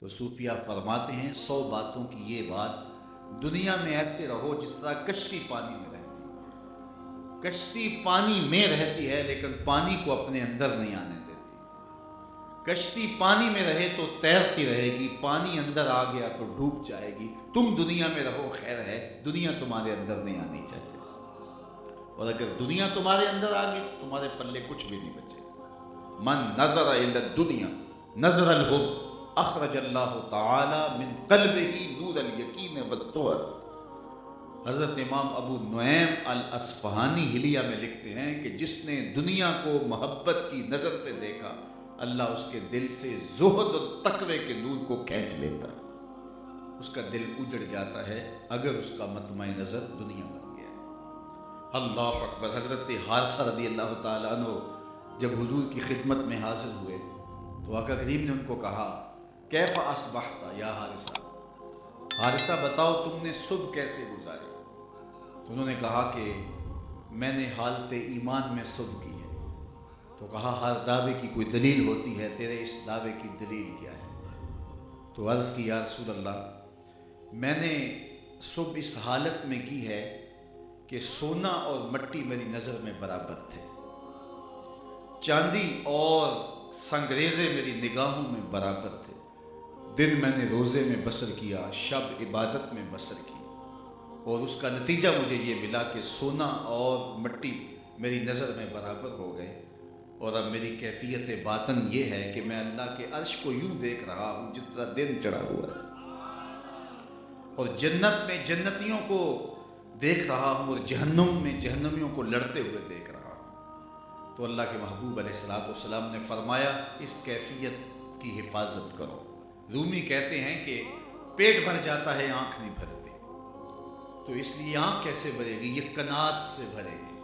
تو صوفیہ فرماتے ہیں 100 باتوں کی یہ بات، دنیا میں ایسے رہو جس طرح کشتی پانی میں رہتی ہے۔ کشتی پانی میں رہتی ہے لیکن پانی کو اپنے اندر نہیں آنے دیتی۔ کشتی پانی میں رہے تو تیرتی رہے گی، پانی اندر آ گیا تو ڈوب جائے گی۔ تم دنیا میں رہو خیر ہے، دنیا تمہارے اندر نہیں آنی چاہیے، اور اگر دنیا تمہارے اندر آ گئی تمہارے پلے کچھ بھی نہیں بچے گا۔ من نظر الی الدنیا نظر الحب اخرج اللہ تعالی من قلبہ نور الیقین والزہد۔ حضرت امام ابو نعیم الاصفہانی حلیہ میں لکھتے ہیں کہ جس نے دنیا کو محبت کی نظر سے دیکھا، اللہ اس کے دل سے زہد اور تقوی کے نور کو کھینچ لیتا ہے، اس کا دل اجڑ جاتا ہے اگر اس کا مطمع نظر دنیا بن گیا۔ اللہ اکبر۔ حضرت حارثہ رضی اللہ تعالیٰ عنہ جب حضور کی خدمت میں حاضر ہوئے تو آقا کریم نے ان کو کہا کیف اصبحت یا حارثہ، حارثہ بتاؤ تم نے صبح کیسے گزاری؟ تو انہوں نے کہا کہ میں نے حالت ایمان میں صبح کی ہے۔ تو کہا ہر دعوے کی کوئی دلیل ہوتی ہے، تیرے اس دعوے کی دلیل کیا ہے؟ تو عرض کی یا رسول اللہ، میں نے صبح اس حالت میں کی ہے کہ سونا اور مٹی میری نظر میں برابر تھے، چاندی اور سنگریزے میری نگاہوں میں برابر تھے، دن میں نے روزے میں بسر کیا، شب عبادت میں بسر کی، اور اس کا نتیجہ مجھے یہ ملا کہ سونا اور مٹی میری نظر میں برابر ہو گئے، اور اب میری کیفیت باطن یہ ہے کہ میں اللہ کے عرش کو یوں دیکھ رہا ہوں جس طرح دن چڑھا ہوا ہے، اور جنت میں جنتیوں کو دیکھ رہا ہوں، اور جہنم میں جہنمیوں کو لڑتے ہوئے دیکھ رہا ہوں۔ تو اللہ کے محبوب علیہ الصلوۃ والسلام نے فرمایا اس کیفیت کی حفاظت کرو۔ رومی کہتے ہیں کہ پیٹ بھر جاتا ہے آنکھ نہیں بھرتی، تو اس لیے آنکھ کیسے بھرے گی؟ یہ قناعت سے بھرے گی،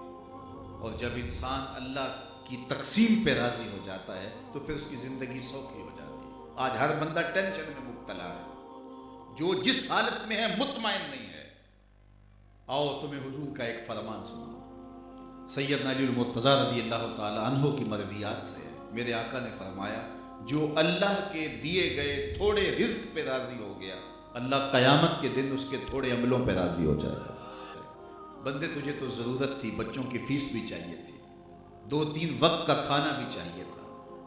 اور جب انسان اللہ کی تقسیم پہ راضی ہو جاتا ہے تو پھر اس کی زندگی سوکھی ہو جاتی ہے۔ آج ہر بندہ ٹینشن میں مبتلا ہے، جو جس حالت میں ہے مطمئن نہیں ہے۔ آؤ تمہیں حضور کا ایک فرمان سنا، سیدنا علی المرتضیٰ رضی اللہ تعالی عنہ کی مرویات سے ہے۔ میرے آقا نے فرمایا جو اللہ کے دیے گئے تھوڑے رزق پہ راضی ہو گیا، اللہ قیامت کے دن اس کے تھوڑے عملوں پہ راضی ہو جائے گا۔ بندے تجھے تو ضرورت تھی، بچوں کی فیس بھی چاہیے تھی، 2-3 وقت کا کھانا بھی چاہیے تھا،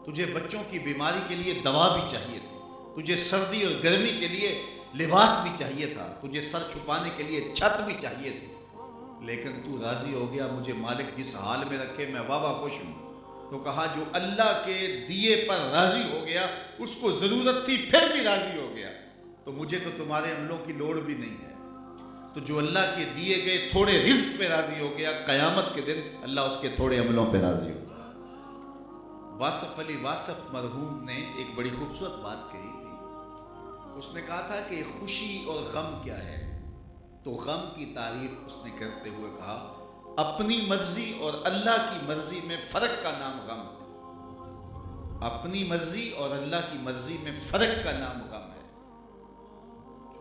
تجھے بچوں کی بیماری کے لیے دوا بھی چاہیے تھی، تجھے سردی اور گرمی کے لیے لباس بھی چاہیے تھا، تجھے سر چھپانے کے لیے چھت بھی چاہیے تھی، لیکن تو راضی ہو گیا مجھے مالک جس حال میں رکھے میں واہ خوش ہوں۔ تو کہا جو اللہ کے دیے پر راضی ہو گیا، اس کو ضرورت تھی پھر بھی راضی ہو گیا، تو مجھے تو تمہارے عملوں کی لوڑ بھی نہیں ہے۔ تو جو اللہ کے دیے گئے تھوڑے رزق پہ راضی ہو گیا، قیامت کے دن اللہ اس کے تھوڑے عملوں پہ راضی ہوگا۔ واصف علی واصف مرحوم نے ایک بڑی خوبصورت بات کہی تھی، اس نے کہا تھا کہ خوشی اور غم کیا ہے؟ تو غم کی تعریف اس نے کرتے ہوئے کہا اپنی مرضی اور اللہ کی مرضی میں فرق کا نام غم ہے، اپنی مرضی اور اللہ کی مرضی میں فرق کا نام غم ہے۔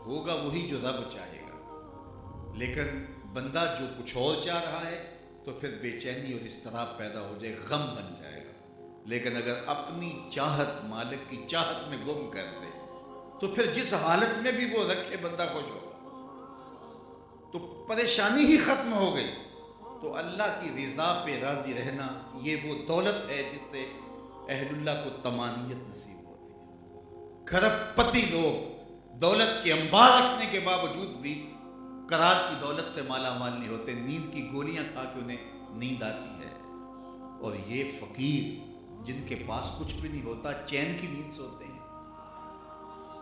ہوگا وہی جو رب چاہے گا، لیکن بندہ جو کچھ اور چاہ رہا ہے تو پھر بے چینی اور اضطراب پیدا ہو جائے، غم بن جائے گا۔ لیکن اگر اپنی چاہت مالک کی چاہت میں گم کر دے تو پھر جس حالت میں بھی وہ رکھے بندہ خوش ہوگا، تو پریشانی ہی ختم ہو گئی۔ تو اللہ کی رضا پہ راضی رہنا یہ وہ دولت ہے جس سے اہل اللہ کو طمانینت نصیب ہوتی ہے۔ کھرب پتی لوگ دولت کے انبار رکھنے کے باوجود بھی قرار کی دولت سے مالا مال نہیں ہوتے، نیند کی گولیاں کھا کے انہیں نیند آتی ہے، اور یہ فقیر جن کے پاس کچھ بھی نہیں ہوتا چین کی نیند سوتے ہیں،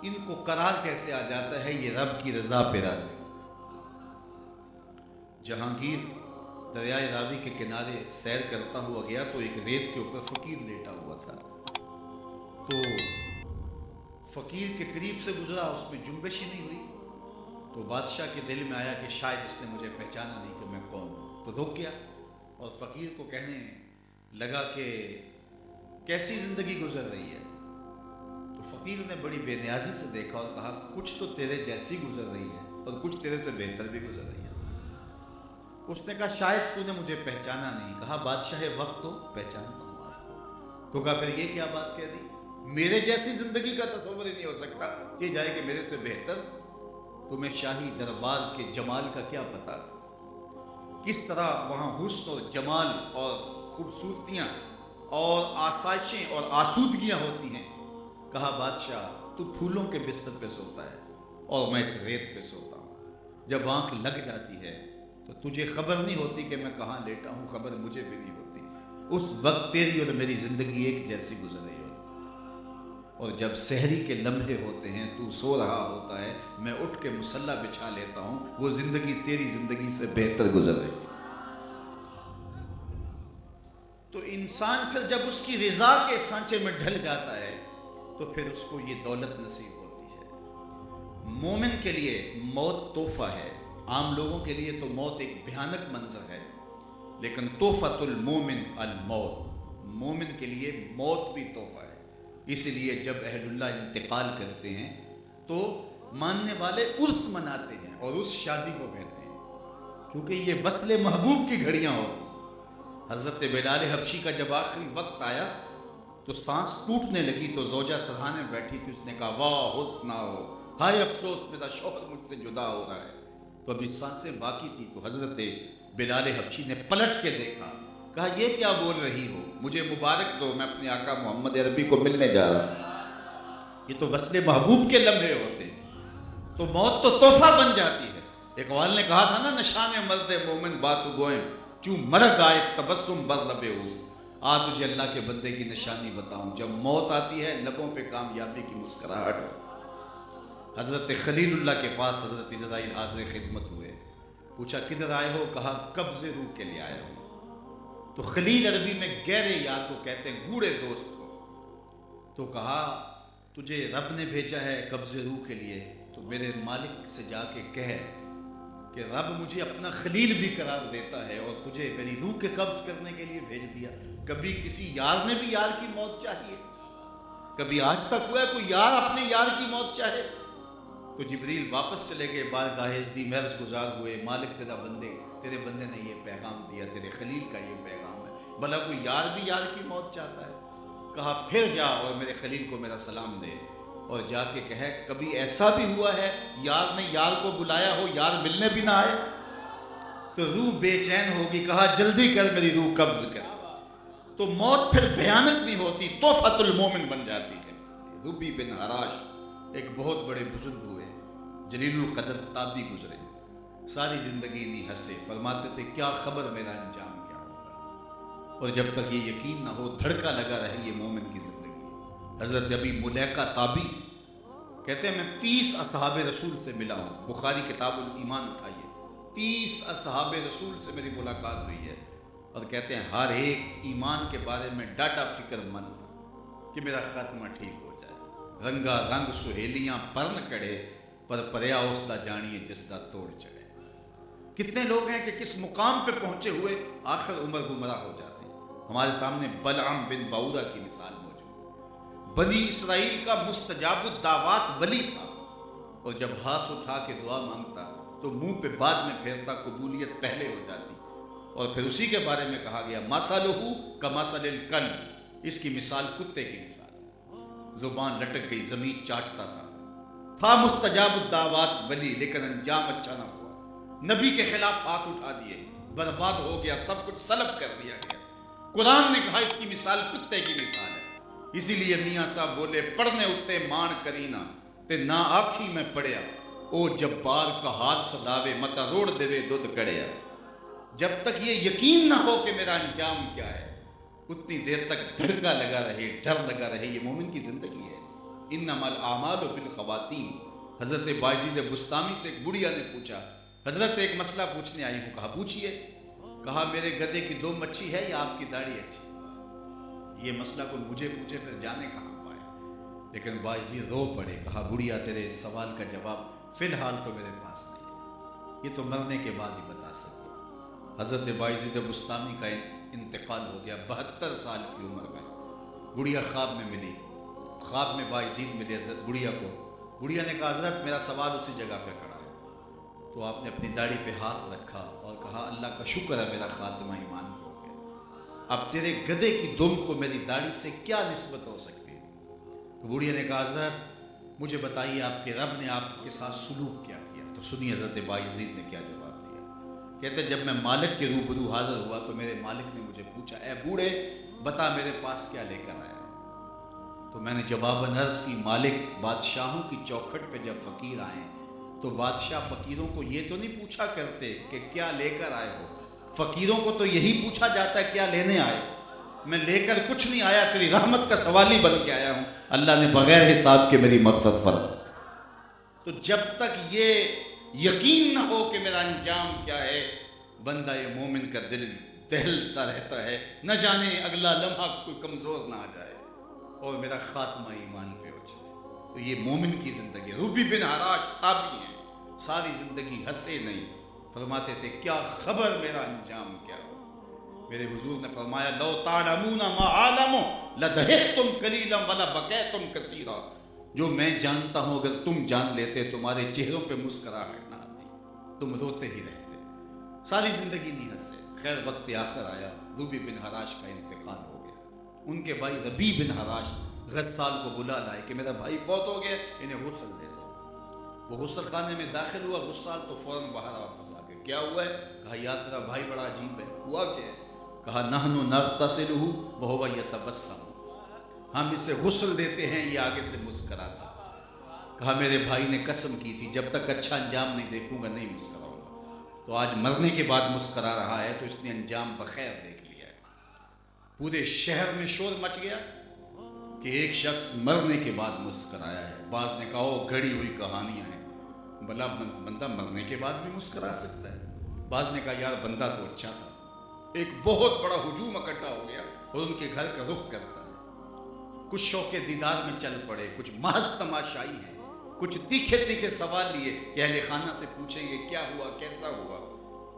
ان کو قرار کیسے آ جاتا ہے؟ یہ رب کی رضا پہ راضی۔ جہانگیر دریائے راوی کے کنارے سیر کرتا ہوا گیا تو ایک ریت کے اوپر فقیر لیٹا ہوا تھا، تو فقیر کے قریب سے گزرا، اس میں جنبش ہی نہیں ہوئی، تو بادشاہ کے دل میں آیا کہ شاید اس نے مجھے پہچانا نہیں کہ میں کون ہوں، تو رک گیا اور فقیر کو کہنے لگا کہ کیسی زندگی گزر رہی ہے؟ تو فقیر نے بڑی بے نیازی سے دیکھا اور کہا کچھ تو تیرے جیسی گزر رہی ہے اور کچھ تیرے سے بہتر بھی گزر رہی ہے۔ اس نے کہا شاید تو نے مجھے پہچانا نہیں۔ کہا بادشاہ وقت تو پہچانتا ہوں آپ کو۔ تو کہا پھر یہ کیا بات کہہ دی؟ میرے جیسی زندگی کا تصور ہی نہیں نہیں ہو سکتا، یہ جائے کہ میرے سے بہتر تمہیں شاہی دربار کے جمال کا کیا پتا، کس طرح وہاں حسن اور جمال اور خوبصورتیاں اور آسائشیں اور آسودگیاں ہوتی ہیں۔ کہا بادشاہ تو پھولوں کے بستر پہ سوتا ہے اور میں اس ریت پہ سوتا ہوں، جب آنکھ لگ جاتی ہے تو تجھے خبر نہیں ہوتی کہ میں کہاں لیٹا ہوں، خبر مجھے بھی نہیں ہوتی، اس وقت تیری اور میری زندگی ایک جیسی گزر رہی ہوتی، اور جب سحری کے لمحے ہوتے ہیں تو سو رہا ہوتا ہے، میں اٹھ کے مصلی بچھا لیتا ہوں، وہ زندگی تیری زندگی سے بہتر گزر رہی ہے۔ تو انسان پھر جب اس کی رضا کے سانچے میں ڈھل جاتا ہے تو پھر اس کو یہ دولت نصیب ہوتی ہے۔ مومن کے لیے موت تحفہ ہے، عام لوگوں کے لیے تو موت ایک بھیانک منظر ہے، لیکن تحفۃ المومن الموت، مومن کے لیے موت بھی تحفہ ہے۔ اس لیے جب اہل اللہ انتقال کرتے ہیں تو ماننے والے عرس مناتے ہیں اور اس شادی کو کہتے ہیں، کیونکہ یہ وصل محبوب کی گھڑیاں ہوتی ہیں۔ حضرت بلال حبشی کا جب آخری وقت آیا تو سانس ٹوٹنے لگی تو زوجہ سرہانے بیٹھی تھی، اس نے کہا واہ حسنا ہو، ہائے افسوس میرا شوہر مجھ سے جدا ہو رہا ہے، تو ابھی سانسیں باقی تھی، تو حضرت بلال حبشی نے پلٹ کے دیکھا، کہا یہ کیا بول رہی ہو، مجھے مبارک دو، میں اپنے آقا محمد عربی کو ملنے جا رہا ہوں۔ یہ تو وصل محبوب کے لمحے ہوتے ہیں، تو موت تو تحفہ بن جاتی ہے۔ اقبال نے کہا تھا نا، نشان مرد مومن باتو گوئم چوں مرگ آئے تبسم بر لب اوست، تجھے اللہ کے بندے کی نشانی بتاؤں، جب موت آتی ہے لبوں پہ کامیابی کی مسکراہٹ ہوتی ہے۔ حضرت خلیل اللہ کے پاس حضرت جبرائیل حاضر خدمت ہوئے، پوچھا کدھر آئے ہو، کہا قبض روح کے لیے آئے ہو۔ تو خلیل عربی میں گہرے یار کو کہتے ہیں، گوڑے دوست کو۔ تو کہا تجھے رب نے بھیجا ہے قبض روح کے لیے، تو میرے مالک سے جا کے کہہ کہ رب مجھے اپنا خلیل بھی قرار دیتا ہے اور تجھے میری روح کے قبض کرنے کے لیے بھیج دیا۔ کبھی کسی یار نے بھی یار کی موت چاہیے؟ کبھی آج تک ہوا ہے کوئی یار اپنے یار کی موت چاہے؟ تو جبریل واپس چلے گئے بارگاہ ازدی، مرض گزار ہوئے، مالک تیرے بندے نے یہ پیغام دیا، تیرے خلیل کا یہ پیغام ہے، بھلا کوئی یار بھی یار کی موت چاہتا ہے؟ کہا پھر جا اور میرے خلیل کو میرا سلام دے، اور جا کے کہے کبھی ایسا بھی ہوا ہے یار نے یار کو بلایا ہو، یار ملنے بھی نہ آئے؟ تو روح بے چین ہوگی، کہا جلدی کر میری روح قبض کر۔ تو موت پھر بھیانک نہیں ہوتی، تحفۃ المومن بن جاتی ہے۔ ربی بن حراش ایک بہت بڑے بزرگ ہوئے، جلیل القدر تابعی گزرے، ساری زندگی نہیں ہنسے، فرماتے تھے کیا خبر میرا انجام کیا ہوگا، اور جب تک یہ یقین نہ ہو دھڑکا لگا رہے یہ مومن کی زندگی۔ حضرت ابی ملیکہ تابعی کہتے ہیں میں 30 اصحاب رسول سے ملا ہوں، بخاری کتاب الایمان اٹھائیے، 30 اصحاب رسول سے میری ملاقات ہوئی ہے، اور کہتے ہیں ہر ایک ایمان کے بارے میں ڈاٹا فکر مند تھا کہ میرا خاتمہ ٹھیک ہو جائے۔ رنگا رنگ سہیلیاں پرن کڑے، پر پریا اس دا جانیے جس دا توڑ چڑھے۔ کتنے لوگ ہیں کہ کس مقام پہ پہنچے ہوئے آخر عمر گمراہ ہو جاتے ہیں۔ ہمارے سامنے بلعام بن باورہ کی مثال موجود ہے، بنی اسرائیل کا مستجاب الدعوات ولی تھا، اور جب ہاتھ اٹھا کے دعا مانگتا تو منہ پہ بعد میں پھیرتا، قبولیت پہلے ہو جاتی، اور پھر اسی کے بارے میں کہا گیا مثلہ کمثل الکلب، اس کی مثال کتے کی مثال ہے، زبان لٹک گئی، زمین چاٹتا تھا مستجاب الدعوات ولی، لیکن انجام اچھا نہ ہوا، نبی کے خلاف ہاتھ اٹھا دیے، برباد ہو گیا، سب کچھ سلب کر دیا گیا۔ قرآن نے کہا اس کی مثال کتے کی مثال ہے، اسی لیے میاں صاحب بولے پڑھنے اتے مان کرینا تے نہ آکھی میں پڑھیا، او جبار کا ہاتھ سداوے متا روڑ دے دودھ کڑیا۔ جب تک یہ یقین نہ ہو کہ میرا انجام کیا ہے، اتنی دیر تک دھڑکا لگا رہے، ڈر لگا رہے، یہ مومن کی زندگی ہے۔ انما الاعمال بالخواتیم۔ حضرت بایزید بستامی سے ایک بڑھیا نے پوچھا، حضرت ایک مسئلہ پوچھنے آئی ہوں، کہا پوچھئے۔ کہا میرے گدھے کی 2 مچھی ہے یا آپ کی داڑھی اچھی؟ یہ مسئلہ کوئی مجھے پوچھے پھر جانے کہاں پائے، لیکن بایزید رو پڑے، کہا بڑھیا تیرے اس سوال کا جواب فی الحال تو میرے پاس نہیں ہے، یہ تو مرنے کے بعد ہی بتا سکتے۔ حضرت بایزید بستامی کا انتقال ہو گیا 72 سال کی عمر میں، بڑھیا خواب میں ملی، خواب میں بایزید ملے حضرت بڑھیا کو، بڑھیا نے کہا حضرت میرا سوال اسی جگہ پہ کھڑا ہے، تو آپ نے اپنی داڑھی پہ ہاتھ رکھا اور کہا اللہ کا شکر ہے میرا خاتمہ ایمان ہو گیا، اب تیرے گدھے کی دم کو میری داڑھی سے کیا نسبت ہو سکتی ہے؟ تو بڑھیا نے کہا حضرت مجھے بتائیے آپ کے رب نے آپ کے ساتھ سلوک کیا کیا؟ تو سنیے حضرت بایزید نے کیا جواب دیا۔ کہتے جب میں مالک کے روبرو حاضر ہوا تو میرے مالک نے مجھے پوچھا، اے بوڑھے بتا میرے پاس کیا لے کر آیا ہے؟ تو میں نے جواباً عرض کی، مالک بادشاہوں کی چوکھٹ پہ جب فقیر آئیں تو بادشاہ فقیروں کو یہ تو نہیں پوچھا کرتے کہ کیا لے کر آئے ہو، فقیروں کو تو یہی پوچھا جاتا ہے کیا لینے آئے ہو۔ میں لے کر کچھ نہیں آیا، تیری رحمت کا سوالی بن کے آیا ہوں، اللہ نے بغیر حساب کے میری مغفرت فرما۔ تو جب تک یہ یقین نہ ہو کہ میرا انجام کیا ہے، بندہ مومن کا دل دہلتا رہتا ہے، نہ جانے اگلا لمحہ کوئی کمزور نہ آ جائے اور میرا خاتمہ ایمان پہ ہو جائے۔ تو یہ مومن کی زندگی۔ روبی بن حراش تابعی ہیں، ساری زندگی ہنسے نہیں، فرماتے تھے کیا خبر میرا انجام کیا ہو۔ میرے حضور نے فرمایا لو تعلمون ما عالم لضحکتم قلیلا ولبکیتم کثیرا، جو میں جانتا ہوں اگر تم جان لیتے تمہارے چہروں پہ مسکراہٹ نہ آتی، تم روتے ہی رہتے، ساری زندگی نہیں ہنسے۔ خیر وقت آخر آیا، روبی بن حراش کا انتقال ہو گیا۔ ان کے بھائی ربی بن حراش غسال کو بلا لائے کہ میرا بھائی فوت ہو گیا، انہیں غسل دے دو۔ وہ غسل خانے میں داخل ہوا، غسال تو فوراً باہر واپس آ گئے۔ کیا ہوا ہے؟ کہا یا تیرا بھائی بڑا عجیب ہے۔ ہوا کیا ہے؟ کہا نحن نغتسلہ وہو یتبسم، ہم اسے غسل دیتے ہیں یہ آگے سے مسکراتا۔ کہا میرے بھائی نے قسم کی تھی جب تک اچھا انجام نہیں دیکھوں گا نہیں مسکراؤں گا، تو آج مرنے کے بعد مسکرا رہا ہے تو اس نے انجام بخیر دیکھ لیا ہے۔ پورے شہر میں شور مچ گیا کہ ایک شخص مرنے کے بعد مسکرایا ہے۔ بعض نے کہا وہ گھڑی ہوئی کہانیاں ہیں، بھلا بندہ مرنے کے بعد بھی مسکرا سکتا ہے؟ بعض نے کہا یار بندہ تو اچھا تھا۔ ایک بہت بڑا ہجوم اکٹھا ہو گیا اور ان کے گھر کا رخ کرتا ہے۔ کچھ شوق دیدار میں چل پڑے، کچھ محض تماشائی ہیں، کچھ تیکھے تیکھے سوال لیے کہ اہل خانہ سے پوچھیں گے کیا ہوا کیسا ہوا،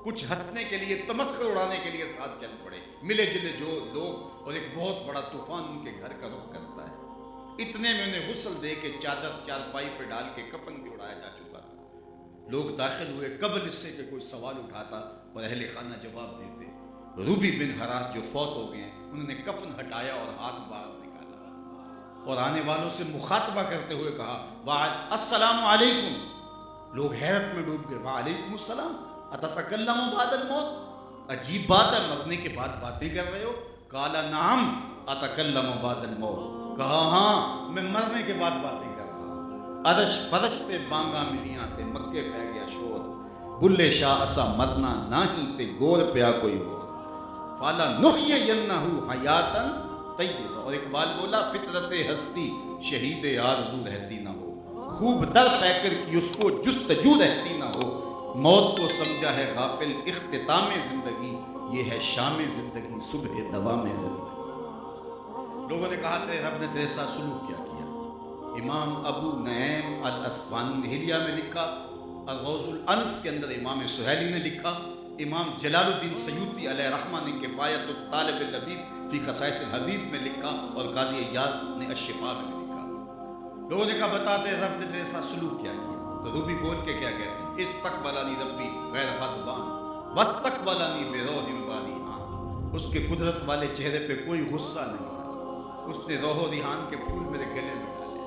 کچھ ہنسنے کے لیے تمسخر اڑانے کے لیے ساتھ چل پڑے، ملے جلے جو لوگ، اور ایک بہت بڑا طوفان ان کے گھر کا رخ کرتا ہے۔ اتنے میں انہیں غسل دے کے چادر چارپائی پہ ڈال کے کفن بھی اڑایا جا چکا تھا۔ لوگ داخل ہوئے قبل اس سے کہ کوئی سوال اٹھاتا اور اہل خانہ جواب دیتے۔ روبی بن حراش جو فوت ہو گئے انہوں نے کفن ہٹایا اور ہاتھ باہر نکالا اور آنے والوں سے مخاطبہ کرتے ہوئے کہا السلام علیکم۔ لوگ حیرت میں ڈوب گئے، وعلیکم السلام اتتکلم بعد الموت، عجیب بات ہے مرنے کے بعد باتیں کر رہے ہو؟ قال نعم اتکلم بعد الموت، کہا ہاں میں مرنے کے بعد باتیں کر رہا ہوں۔ عرش فرش پہ بانگا ملیاں تے مکے پہ گیا شور، بلے شاہ اسا مرنا نہ ہی تے گور پیا کوئی ہو، فالا نحیینہ حیاتا طیبہ۔ اور اقبال بولا فطرت ہستی شہید آرزو رہتی نہ ہو، خوب در پہ کر کی اس کو جستجو رہتی نہ ہو، موت کو سمجھا ہے غافل اختتام زندگی، یہ ہے شام زندگی صبح دوام زندگی۔ لوگوں نے کہا تھے رب نے تیرے ساتھ سلوک کیا کیا؟ امام ابو نعیم الاصفہانی حلیہ میں لکھا، الغوث الانف کے اندر امام سہیلی نے لکھا، امام جلال الدین سیوطی علیہ رحمہ نے کفایت الطالب الحبیب فی خصائص الحبیب میں لکھا، اور قاضی ایاز نے الشفاء میں لکھا۔ لوگوں نے کہا بتاتے رب نے تیرے ساتھ سلوک کیا کیا؟ تو روبی بول کے کیا کہتے ہیں، استقبلانی ربی غیر غضبان واستقبلانی بروح باریحان، اس کے قدرت والے چہرے پہ کوئی غصہ نہیں تھا، اس نے روح و ریحان کے پھول میرے گلے میں ڈالے۔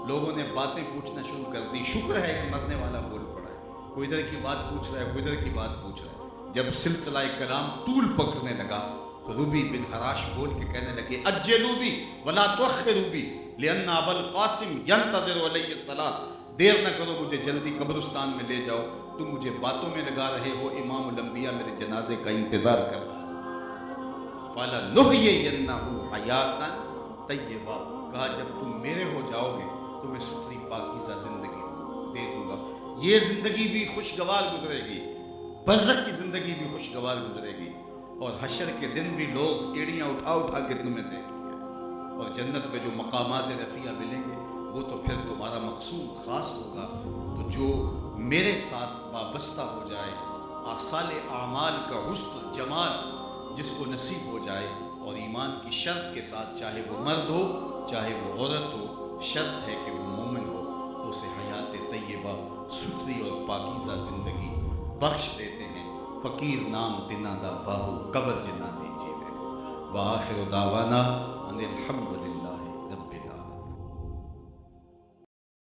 لوگوں نے باتیں پوچھنا شروع کر دی، شکر ہے کہ مرنے والا بول پڑا ہے، کوئی ادھر کی بات پوچھ رہا ہے کوئی ادھر کی بات پوچھ رہا ہے۔ جب سلسلہ کلام طول پکڑنے لگا تو روبی بن حراش بول کے کہنے لگے اجلوا بی ولا تؤخروا بی لأن ابا القاسم ينتظر علی الصلاۃ، دیر نہ کرو مجھے جلدی قبرستان میں لے جاؤ، تم مجھے باتوں میں لگا رہے ہو، امام الانبیاء میرے جنازے کا انتظار کر رہا۔ فَلَنُحْيِيَنَّهُ حَيَاةً طَيِّبَةً، کہا جب تم میرے ہو جاؤ گے تو میں ستھری پاکیزہ زندگی دے دوں گا، یہ زندگی بھی خوشگوار گزرے گی، برزخ کی زندگی بھی خوشگوار گزرے گی، اور حشر کے دن بھی لوگ ایڑیاں اٹھا اٹھا کے تمہیں دیکھیں گے، اور جنت میں جو مقامات رفیع ملیں گے وہ تو پھر تمہارا مقصود خاص ہوگا۔ تو جو میرے ساتھ وابستہ ہو جائے، آصال اعمال کا حسن جمال جس کو نصیب ہو جائے، اور ایمان کی شرط کے ساتھ، چاہے وہ مرد ہو چاہے وہ عورت ہو، شرط ہے کہ وہ مومن ہو، تو اسے حیات طیبہ ستھری اور پاکیزہ زندگی بخش دیتے ہیں۔ فقیر نام دنا دا باہو قبر جنا دی جیوے، وآخر دعوانا ان الحمدللہ۔